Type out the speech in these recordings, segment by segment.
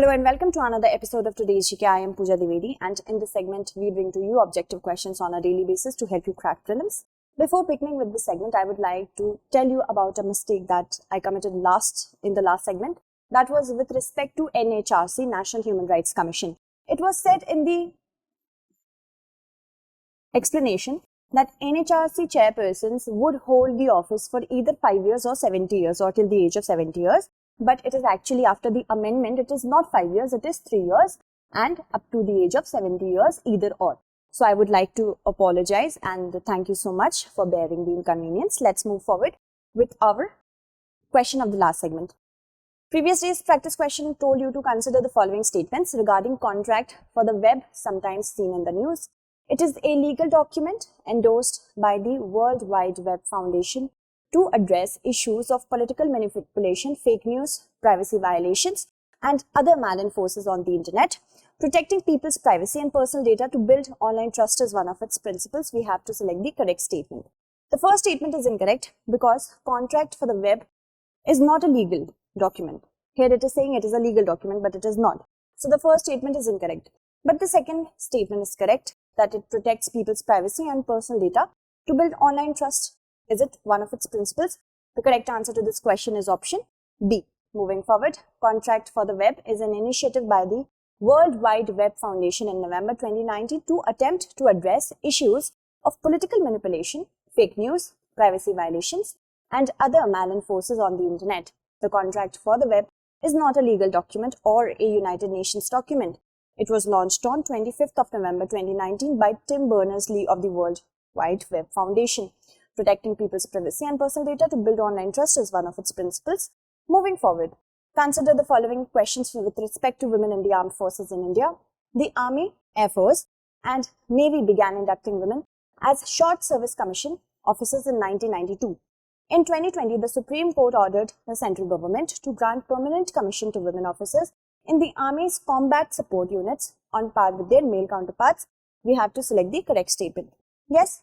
Hello and welcome to another episode of today's GK. I am Pooja Dwivedi, and in this segment we bring to you objective questions on a daily basis to help you crack prelims. Before beginning with this segment, I would like to tell you about a mistake that I committed in the last segment. That was with respect to NHRC, National Human Rights Commission. It was said in the explanation that NHRC chairpersons would hold the office for either 5 years or 70 years or till the age of 70 years. But it is actually after the amendment, it is not 5 years, it is 3 years and up to the age of 70 years, either or. So I would like to apologize and thank you so much for bearing the inconvenience. Let's move forward with our question of the last segment. Previous day's practice question told you to consider the following statements regarding contract for the web, sometimes seen in the news. It is a legal document endorsed by the World Wide Web Foundation to address issues of political manipulation, fake news, privacy violations, and other malign forces on the internet. Protecting people's privacy and personal data to build online trust is one of its principles. We have to select the correct statement. The first statement is incorrect because contract for the web is not a legal document. Here it is saying it is a legal document, but it is not. So the first statement is incorrect. But the second statement is correct, that it protects people's privacy and personal data to build online trust. Is it one of its principles? The correct answer to this question is option B. Moving forward, Contract for the Web is an initiative by the World Wide Web Foundation in November 2019 to attempt to address issues of political manipulation, fake news, privacy violations, and other malign forces on the internet. The Contract for the Web is not a legal document or a United Nations document. It was launched on 25th of November 2019 by Tim Berners-Lee of the World Wide Web Foundation. Protecting people's privacy and personal data to build online trust is one of its principles. Moving forward, consider the following questions with respect to women in the armed forces in India. The Army, Air Force, and Navy began inducting women as Short Service Commission officers in 1992. In 2020, the Supreme Court ordered the central government to grant permanent commission to women officers in the Army's combat support units on par with their male counterparts. We have to select the correct statement. Yes.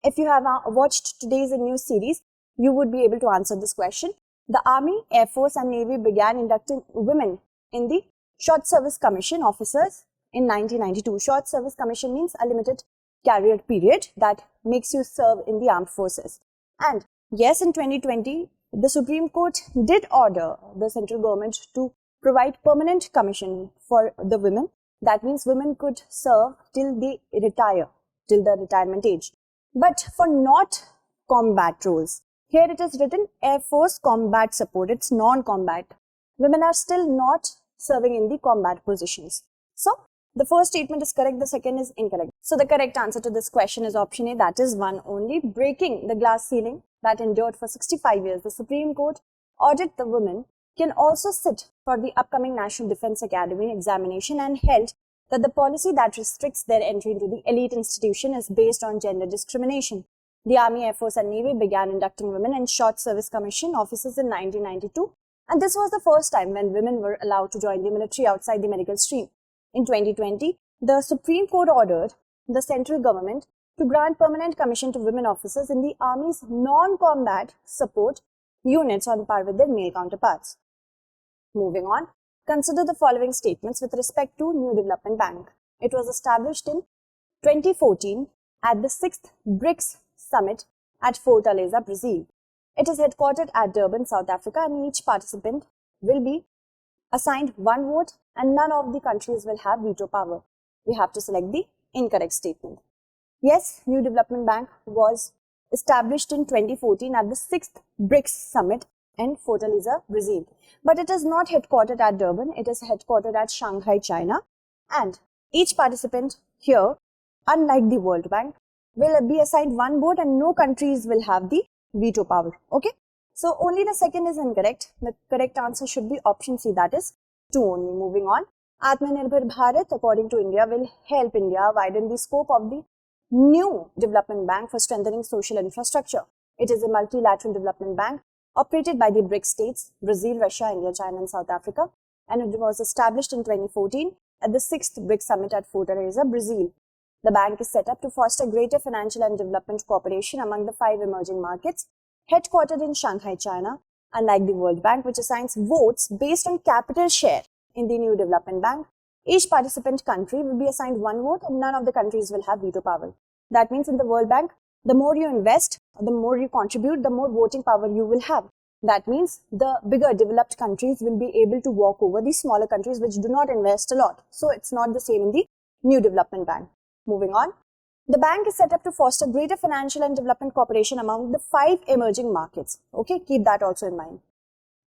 If you have watched today's news series, you would be able to answer this question. The Army, Air Force and Navy began inducting women in the Short Service Commission officers in 1992. Short Service Commission means a limited career period that makes you serve in the armed forces. And yes, in 2020, the Supreme Court did order the central government to provide permanent commission for the women. That means women could serve till they retire, till the retirement age. But for not combat roles, here it is written Air Force Combat Support, it's non-combat. Women are still not serving in the combat positions. So, the first statement is correct, the second is incorrect. So, the correct answer to this question is option A, that is one only. Breaking the glass ceiling that endured for 65 years, the Supreme Court ordered the women can also sit for the upcoming National Defense Academy examination and held that the policy that restricts their entry into the elite institution is based on gender discrimination. The Army, Air Force and Navy began inducting women in Short Service Commission officers in 1992, and this was the first time when women were allowed to join the military outside the medical stream. In 2020, the Supreme Court ordered the central government to grant permanent commission to women officers in the Army's non-combat support units on par with their male counterparts. Moving on. Consider the following statements with respect to New Development Bank. It was established in 2014 at the 6th BRICS Summit at Fortaleza, Brazil. It is headquartered at Durban, South Africa, and each participant will be assigned one vote and none of the countries will have veto power. We have to select the incorrect statement. Yes, New Development Bank was established in 2014 at the 6th BRICS Summit in Fortaleza, Brazil. But it is not headquartered at Durban, it is headquartered at Shanghai, China. And each participant here, unlike the World Bank, will be assigned one vote and no countries will have the veto power. Okay? So only the second is incorrect. The correct answer should be option C, that is 2 only. Moving on. Atmanirbhar Bharat, according to India, will help India widen the scope of the new development bank for strengthening social infrastructure. It is a multilateral development bank operated by the BRICS states, Brazil, Russia, India, China and South Africa, and it was established in 2014 at the 6th BRICS Summit at Fortaleza, Brazil. The bank is set up to foster greater financial and development cooperation among the 5 emerging markets, headquartered in Shanghai, China, unlike the World Bank, which assigns votes based on capital share in the new development bank. Each participant country will be assigned one vote and none of the countries will have veto power. That means in the World Bank, the more you invest, the more you contribute, the more voting power you will have. That means the bigger developed countries will be able to walk over the smaller countries which do not invest a lot. So it's not the same in the new development bank. Moving on. The bank is set up to foster greater financial and development cooperation among the 5 emerging markets. Okay, keep that also in mind.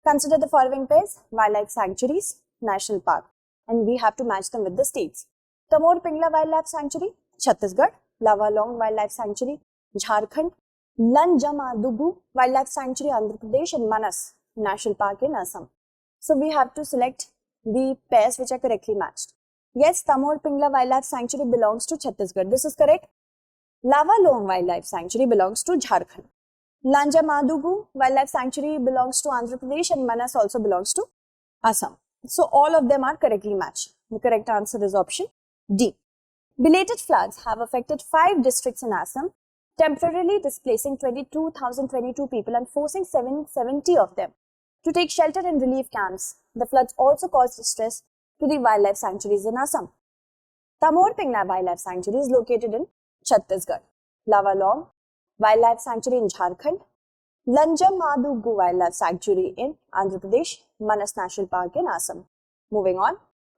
Consider the following pairs: wildlife sanctuaries, national park, and we have to match them with the states. Tamor Pingla Wildlife Sanctuary, Chhattisgarh. Lava Long Wildlife Sanctuary, Jharkhand. Lanjamadugu Wildlife Sanctuary, Andhra Pradesh, and Manas National Park in Assam. So we have to select the pairs which are correctly matched. Yes, Tamor Pingla Wildlife Sanctuary belongs to Chhattisgarh. This is correct. Lava Long Wildlife Sanctuary belongs to Jharkhand. Lanjamadugu Wildlife Sanctuary belongs to Andhra Pradesh, and Manas also belongs to Assam. So all of them are correctly matched. The correct answer is option D. Belated floods have affected 5 districts in Assam, temporarily displacing 22,022 people and forcing 770 of them to take shelter in relief camps. The floods also caused distress to the wildlife sanctuaries in Assam. Tamor Pingla Wildlife Sanctuary is located in Chhattisgarh. Lava Long Wildlife Sanctuary in Jharkhand. Lanjamadugu Wildlife Sanctuary in Andhra Pradesh. Manas National Park in Assam. Moving on.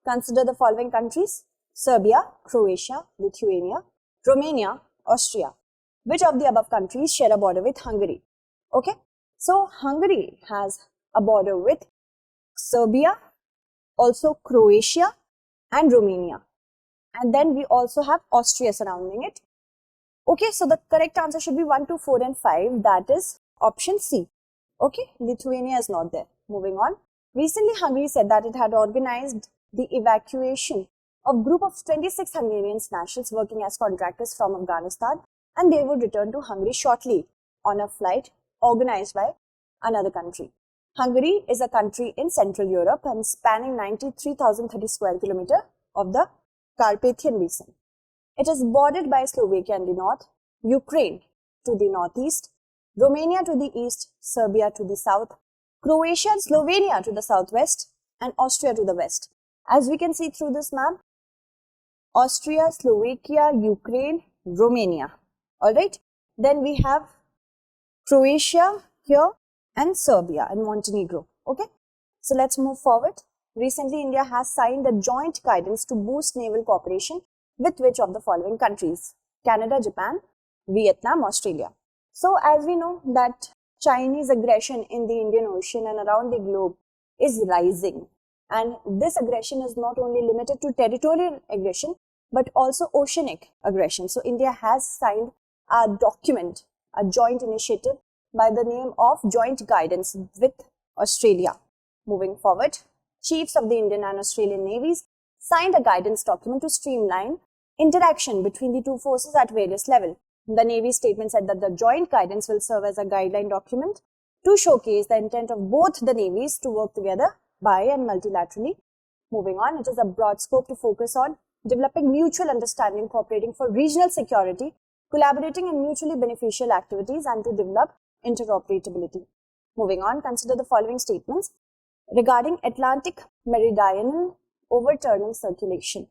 Consider the following countries: Serbia, Croatia, Lithuania, Romania, Austria. Which of the above countries share a border with Hungary? Okay, so Hungary has a border with Serbia, also Croatia and Romania. And then we also have Austria surrounding it. Okay, so the correct answer should be 1, 2, 4 and 5. That is option C. Okay, Lithuania is not there. Moving on. Recently, Hungary said that it had organized the evacuation of a group of 26 Hungarian nationals working as contractors from Afghanistan, and they would return to Hungary shortly on a flight organized by another country. Hungary is a country in Central Europe and spanning 93,030 square kilometers of the Carpathian Basin. It is bordered by Slovakia in the north, Ukraine to the northeast, Romania to the east, Serbia to the south, Croatia and Slovenia to the southwest, and Austria to the west. As we can see through this map, Austria, Slovakia, Ukraine, Romania. Alright, then we have Croatia here and Serbia and Montenegro. Okay, so let's move forward. Recently, India has signed a joint guidance to boost naval cooperation with which of the following countries? Canada, Japan, Vietnam, Australia. So as we know that Chinese aggression in the Indian Ocean and around the globe is rising, and this aggression is not only limited to territorial aggression but also oceanic aggression. So India has signed a document, a joint initiative by the name of Joint Guidance with Australia. Moving forward, chiefs of the Indian and Australian navies signed a guidance document to streamline interaction between the two forces at various levels. The Navy statement said that the joint guidance will serve as a guideline document to showcase the intent of both the navies to work together bi and multilaterally. Moving on, it is a broad scope to focus on developing mutual understanding, cooperating for regional security, collaborating in mutually beneficial activities, and to develop interoperability. Moving on, consider the following statements regarding Atlantic Meridional Overturning Circulation.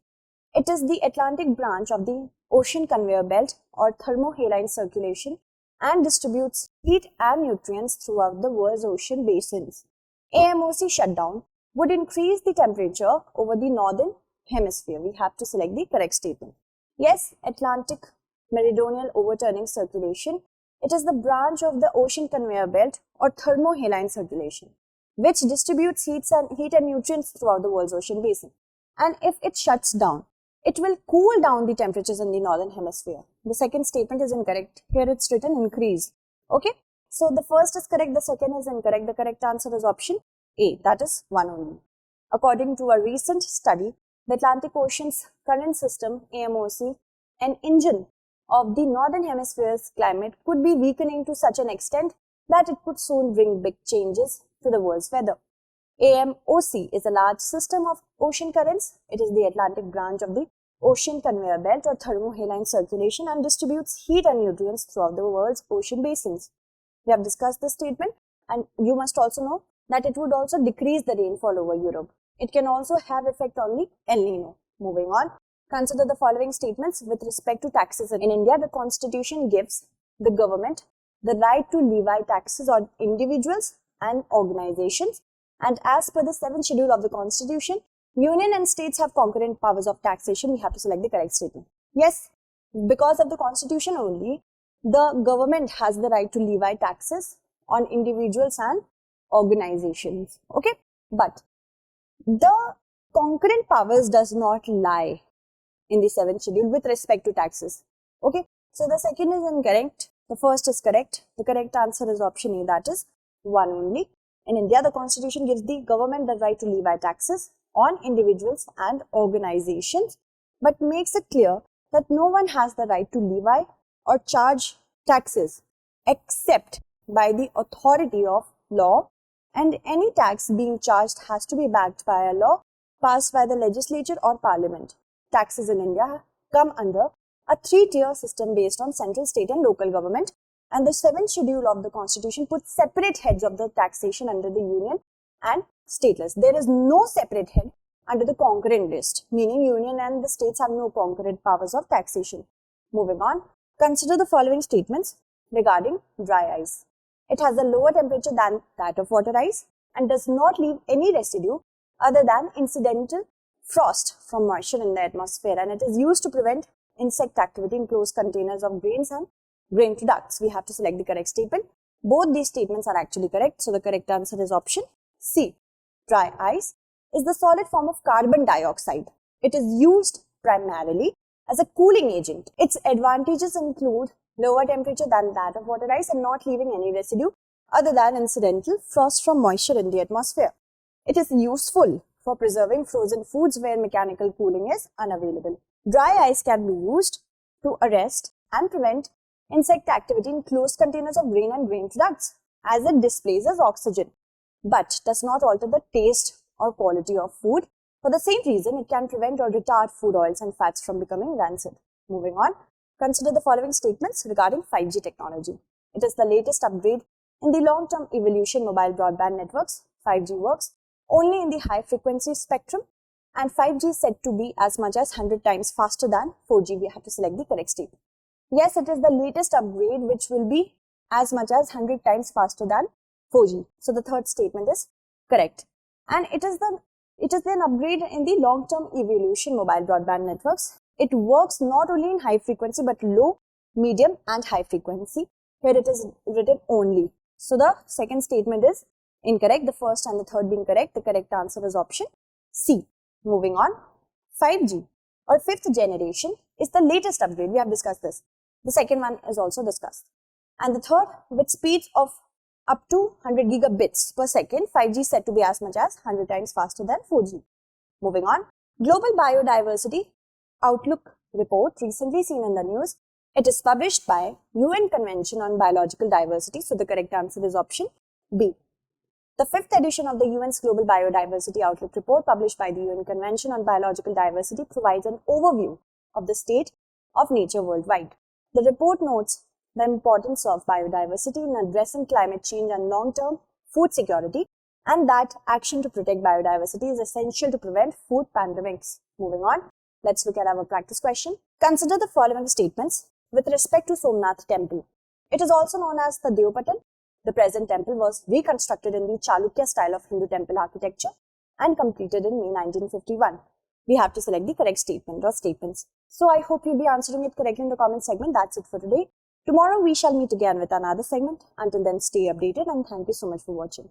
It is the Atlantic branch of the ocean conveyor belt or thermohaline circulation and distributes heat and nutrients throughout the world's ocean basins. AMOC shutdown would increase the temperature over the northern hemisphere. We have to select the correct statement. Yes, Atlantic Meridional Overturning Circulation. It is the branch of the ocean conveyor belt or thermohaline circulation, which distributes heat and nutrients throughout the world's ocean basin. And if it shuts down, it will cool down the temperatures in the northern hemisphere. The second statement is incorrect. Here it's written increase. Okay. So the first is correct, the second is incorrect. The correct answer is option A. That is one only. According to a recent study, the Atlantic Ocean's current system, AMOC, an engine of the northern hemisphere's climate, could be weakening to such an extent that it could soon bring big changes to the world's weather. AMOC is a large system of ocean currents. It is the Atlantic branch of the ocean conveyor belt or thermohaline circulation and distributes heat and nutrients throughout the world's ocean basins. We have discussed this statement, and you must also know that it would also decrease the rainfall over Europe. It can also have effect on the El Nino. Moving on, consider the following statements with respect to taxes. In India, the constitution gives the government the right to levy taxes on individuals and organizations, and as per the 7th schedule of the constitution, union and states have concurrent powers of taxation. We have to select the correct statement. Yes, because of the constitution only, the government has the right to levy taxes on individuals and organizations. Okay, but the concurrent powers does not lie in the 7th schedule with respect to taxes. Okay, so the second is incorrect. The first is correct. The correct answer is option A, that is 1 only. In India, the constitution gives the government the right to levy taxes on individuals and organizations, but makes it clear that no one has the right to levy or charge taxes except by the authority of law, and any tax being charged has to be backed by a law passed by the legislature or parliament. Taxes in India come under a 3-tier system based on central, state and local government, and the 7th schedule of the constitution puts separate heads of the taxation under the union and state list. There is no separate head under the concurrent list, meaning union and the states have no concurrent powers of taxation. Moving on, consider the following statements regarding dry ice. It has a lower temperature than that of water ice and does not leave any residue other than incidental frost from moisture in the atmosphere, and it is used to prevent insect activity in closed containers of grains and grain products. We have to select the correct statement. Both these statements are actually correct, so the correct answer is option C. Dry ice is the solid form of carbon dioxide. It is used primarily as a cooling agent. Its advantages include lower temperature than that of water ice and not leaving any residue other than incidental frost from moisture in the atmosphere. It is useful for preserving frozen foods where mechanical cooling is unavailable. Dry ice can be used to arrest and prevent insect activity in closed containers of grain and grain products, as it displaces oxygen but does not alter the taste or quality of food. For the same reason, it can prevent or retard food oils and fats from becoming rancid. Moving on, consider the following statements regarding 5G technology. It is the latest upgrade in the long-term evolution mobile broadband networks. 5G works only in the high-frequency spectrum, and 5G is said to be as much as 100 times faster than 4G. We have to select the correct statement. Yes, it is the latest upgrade which will be as much as 100 times faster than 4G. So the third statement is correct. And it is an upgrade in the long-term evolution mobile broadband networks. It works not only in high frequency but low, medium and high frequency. Here it is written only. So the second statement is incorrect. The first and the third being correct. The correct answer is option C. Moving on, 5G or 5th generation is the latest upgrade. We have discussed this. The second one is also discussed. And the third, with speeds of up to 100 gigabits per second, 5G is said to be as much as 100 times faster than 4G. Moving on, Global Biodiversity Outlook report recently seen in the news. It is published by UN Convention on Biological Diversity. So the correct answer is option B. The 5th edition of the UN's Global Biodiversity Outlook report published by the UN Convention on Biological Diversity provides an overview of the state of nature worldwide. The report notes the importance of biodiversity in addressing climate change and long-term food security, and that action to protect biodiversity is essential to prevent food pandemics. Moving on, let's look at our practice question. Consider the following statements with respect to Somnath Temple. It is also known as the Deopatan. The present temple was reconstructed in the Chalukya style of Hindu temple architecture and completed in May 1951. We have to select the correct statement or statements. So I hope you'll be answering it correctly in the comment segment. That's it for today. Tomorrow we shall meet again with another segment. Until then, stay updated and thank you so much for watching.